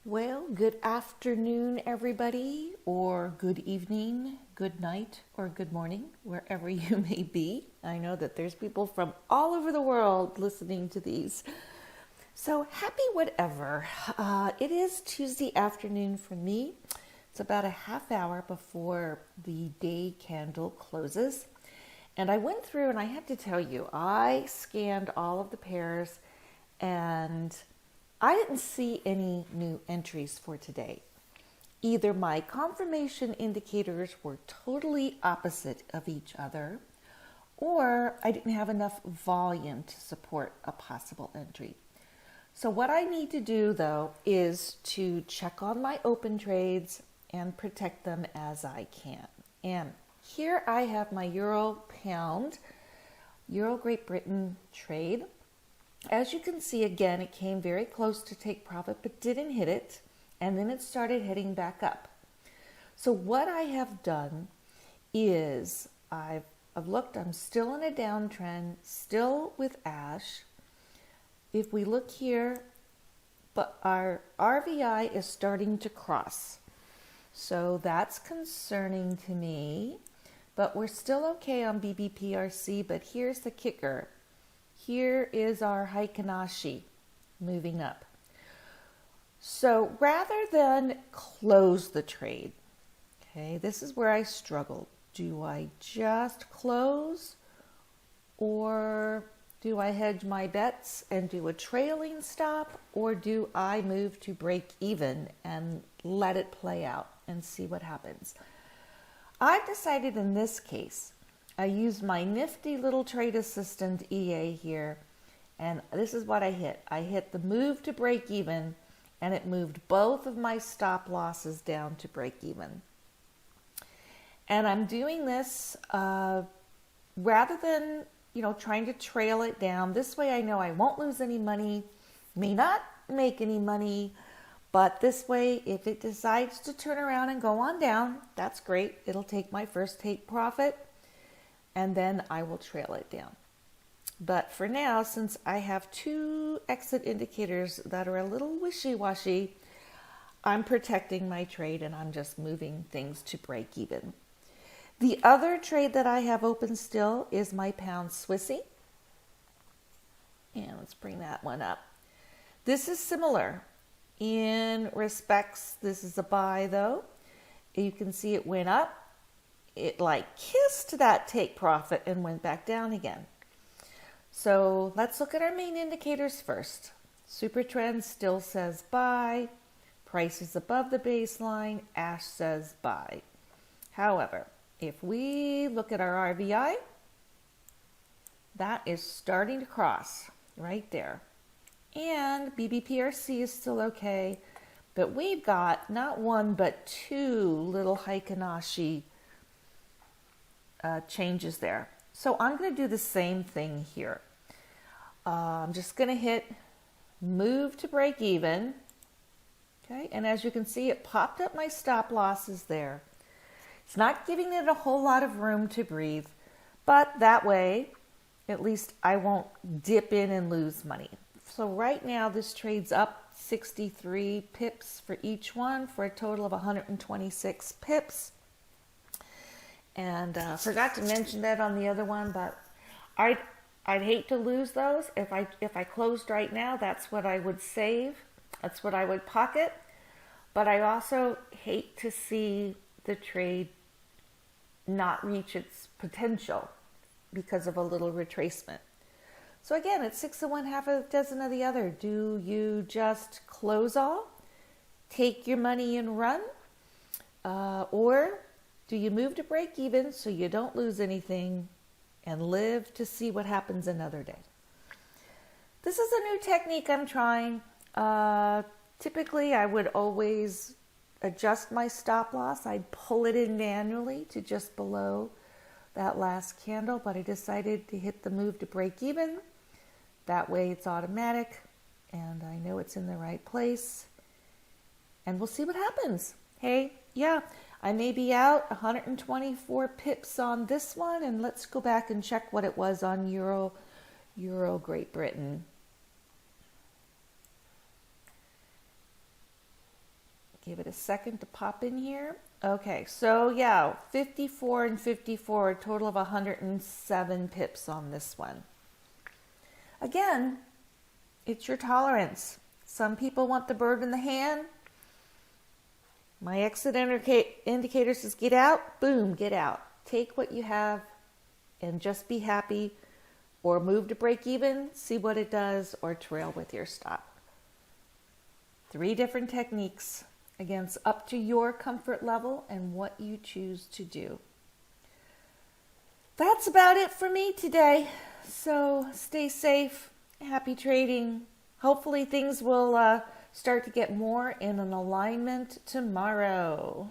Well, good afternoon, everybody, or good evening, good night, or good morning, wherever you may be. I know that there's people from all over the world listening to these. So happy whatever. It is Tuesday afternoon for me. It's about a half hour before the day candle closes. And I went through and I have to tell you, I scanned all of the pairs and I didn't see any new entries for today. Either my confirmation indicators were totally opposite of each other, or I didn't have enough volume to support a possible entry. So what I need to do though is to check on my open trades and protect them as I can. And here I have my Euro Pound, Euro Great Britain trade. As you can see, again, it came very close to take profit, but didn't hit it. And then it started heading back up. So what I have done is I've looked, I'm still in a downtrend, still with Ash. If we look here, but our RVI is starting to cross. So that's concerning to me, but we're still okay on BBPRC, but here's the kicker. Here is our Heikinashi moving up. So rather than close the trade, okay, this is where I struggled. Do I just close or do I hedge my bets and do a trailing stop, or do I move to break even and let it play out and see what happens? I've decided in this case, I used my nifty little trade assistant EA here, and this is what I hit. I hit the move to break even, and it moved both of my stop losses down to break even. And I'm doing this rather than trying to trail it down. This way I know I won't lose any money, may not make any money, but this way if it decides to turn around and go on down, that's great. It'll take my first take profit, and then I will trail it down. But for now, since I have two exit indicators that are a little wishy-washy, I'm protecting my trade and I'm just moving things to break even. The other trade that I have open still is my pound Swissy. And let's bring that one up. This is similar in respects. This is a buy though. You can see it went up. It like kissed that take profit and went back down again. So let's look at our main indicators first. Super trend still says buy. Price is above the baseline. Ash says buy. However, if we look at our RVI, that is starting to cross right there. And BBPRC is still okay, but we've got not one but two little Heikinashi changes there. So I'm going to do the same thing here. I'm just going to hit move to break even. Okay, and as you can see, it popped up my stop losses there. It's not giving it a whole lot of room to breathe, but that way, at least I won't dip in and lose money. So right now, this trade's up 63 pips for each one for a total of 126 pips. And forgot to mention that on the other one, but I'd hate to lose those. If I closed right now, that's what I would save. That's what I would pocket. But I also hate to see the trade not reach its potential because of a little retracement. So again, it's 6 of one, half a dozen of the other. Do you just close all, take your money and run, or do you move to break even so you don't lose anything and live to see what happens another day? This is a new technique I'm trying. Typically, I would always adjust my stop loss. I'd pull it in manually to just below that last candle, but I decided to hit the move to break even. That way it's automatic and I know it's in the right place. And we'll see what happens. Hey, yeah, I may be out 124 pips on this one, and let's go back and check what it was on Euro Great Britain. Give it a second to pop in here. Okay, so yeah, 54 and 54, a total of 107 pips on this one. Again, it's your tolerance. Some people want the bird in the hand. My exit indicator says get out. Boom, get out. Take what you have and just be happy, or move to break even, see what it does, or trail with your stop. 3 different techniques. Again, it's up to your comfort level and what you choose to do. That's about it for me today. So stay safe, happy trading. Hopefully things will start to get more in an alignment tomorrow.